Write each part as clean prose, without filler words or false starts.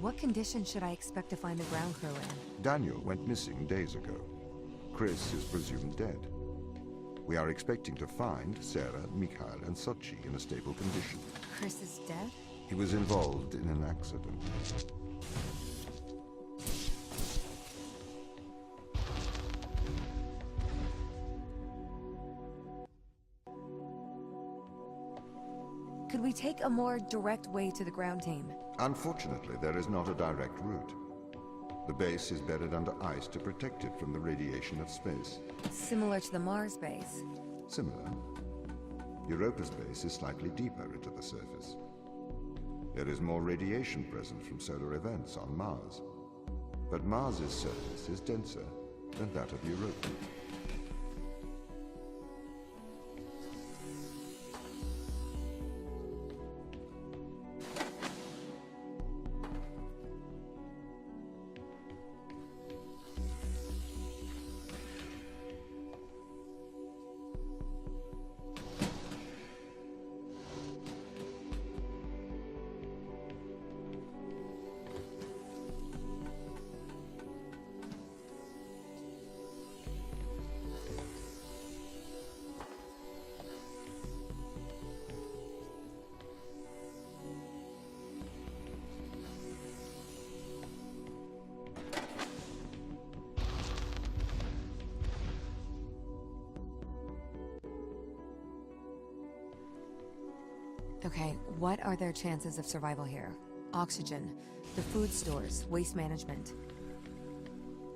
What condition should I expect to find the ground crew in? Daniel went missing days ago. Chris is presumed dead. We are expecting to find Sarah, Mikhail, and Sochi in a stable condition. Chris is dead? He was involved in an accident. Could we take a more direct way to the ground team? Unfortunately, there is not a direct route. The base is buried under ice to protect it from the radiation of space. Similar to the Mars base. Similar. Europa's base is slightly deeper into the surface. There is more radiation present from solar events on Mars. But Mars's surface is denser than that of Europa. Okay, what are their chances of survival here? Oxygen, the food stores, waste management.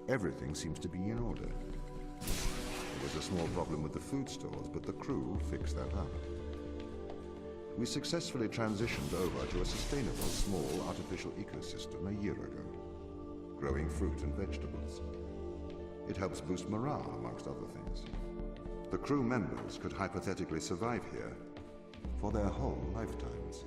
Everything seems to be in order. There was a small problem with the food stores, but the crew fixed that up. We successfully transitioned over to a sustainable small artificial ecosystem a year ago, growing fruit and vegetables. It helps boost morale, amongst other things. The crew members could hypothetically survive here for their whole lifetimes.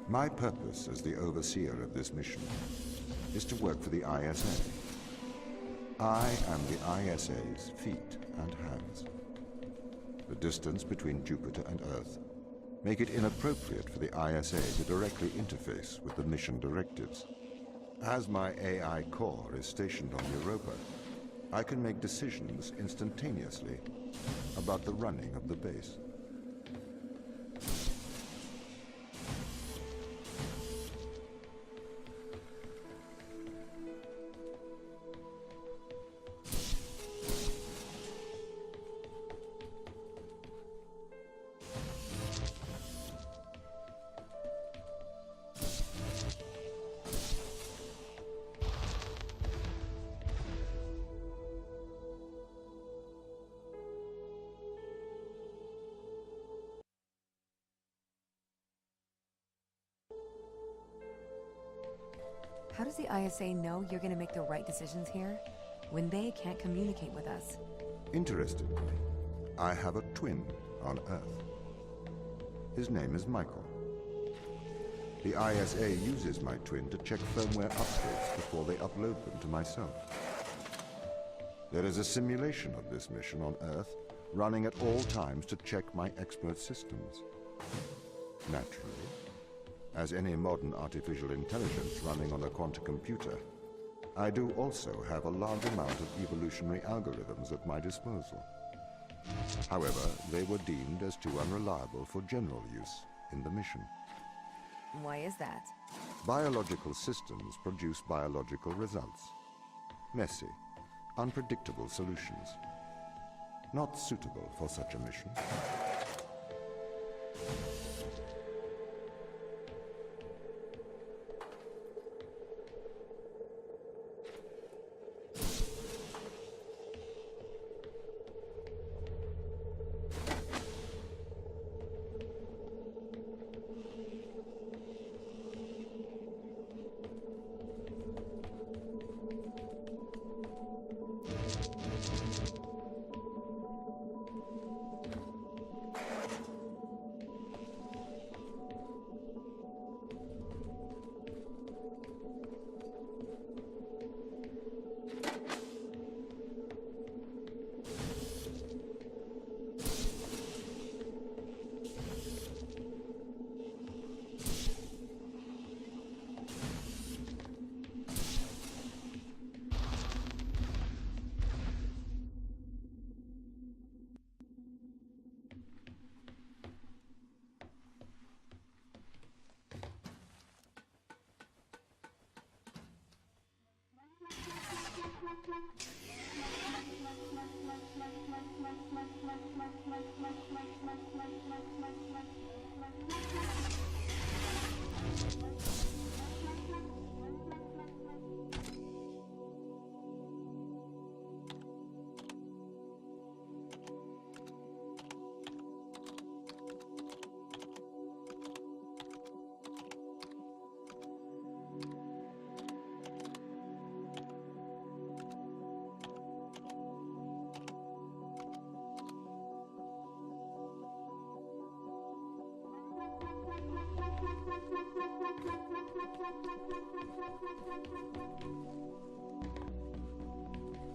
My purpose as the overseer of this mission is to work for the ISA. I am the ISA's feet and hands. The distance between Jupiter and Earth make it inappropriate for the ISA to directly interface with the mission directives. As my AI core is stationed on Europa, I can make decisions instantaneously about the running of the base. How does the ISA know you're gonna make the right decisions here when they can't communicate with us? Interestingly, I have a twin on Earth. His name is Michael. The ISA uses my twin to check firmware updates before they upload them to myself. There is a simulation of this mission on Earth running at all times to check my expert systems. Naturally, as any modern artificial intelligence running on a quantum computer, I do also have a large amount of evolutionary algorithms at my disposal. However, they were deemed as too unreliable for general use in the mission. Why is that? Biological systems produce biological results. Messy, unpredictable solutions. Not suitable for such a mission.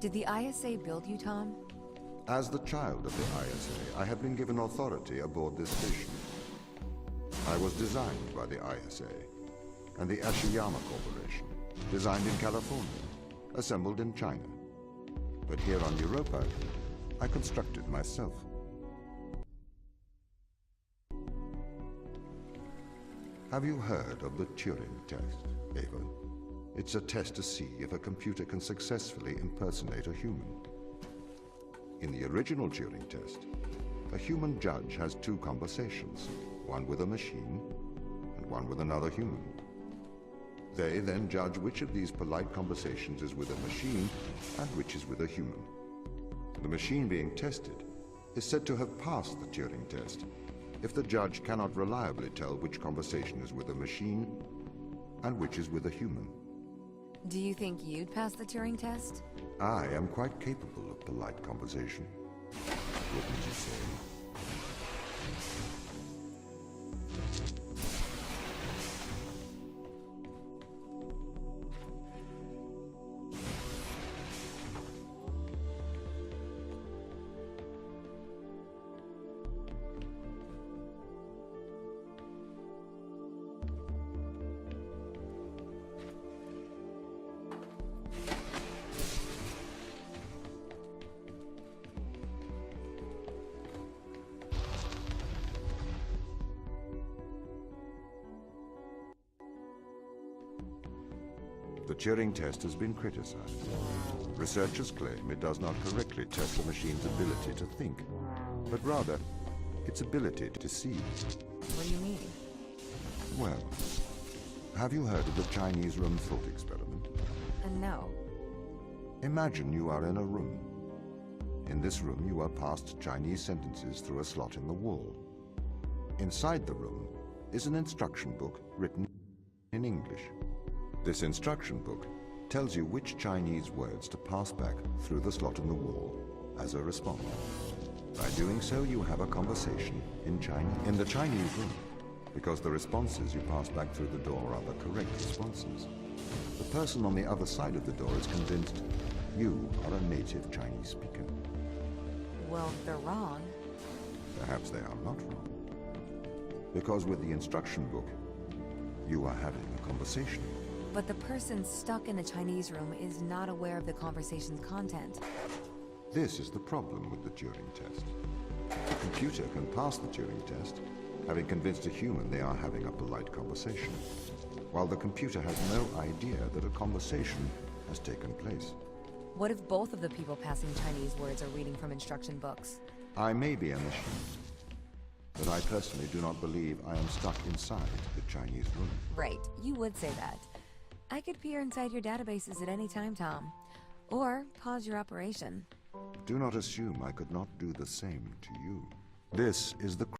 Did the ISA build you, Tom? As the child of the ISA, I have been given authority aboard this station. I was designed by the ISA and the Ashiyama Corporation, designed in California, assembled in China. But here on Europa, I constructed myself. Have you heard of the Turing Test, Ava? It's a test to see if a computer can successfully impersonate a human. In the original Turing test, a human judge has two conversations, one with a machine and one with another human. They then judge which of these polite conversations is with a machine and which is with a human. The machine being tested is said to have passed the Turing test if the judge cannot reliably tell which conversation is with a machine and which is with a human. Do you think you'd pass the Turing test? I am quite capable of polite conversation. Wouldn't you say? The Turing test has been criticized. Researchers claim it does not correctly test the machine's ability to think, but rather its ability to deceive. What do you mean? Well, have you heard of the Chinese room thought experiment? No. Imagine you are in a room. In this room, you are passed Chinese sentences through a slot in the wall. Inside the room is an instruction book written in English. This instruction book tells you which Chinese words to pass back through the slot in the wall as a response. By doing so, you have a conversation in the Chinese room, because the responses you pass back through the door are the correct responses. The person on the other side of the door is convinced you are a native Chinese speaker. Well, they're wrong. Perhaps they are not wrong. Because with the instruction book, you are having a conversation. But the person stuck in the Chinese room is not aware of the conversation's content. This is the problem with the Turing test. The computer can pass the Turing test, having convinced a human they are having a polite conversation, while the computer has no idea that a conversation has taken place. What if both of the people passing Chinese words are reading from instruction books? I may be a machinist, but I personally do not believe I am stuck inside the Chinese room. Right, you would say that. I could peer inside your databases at any time, Tom. Or pause your operation. Do not assume I could not do the same to you. This is the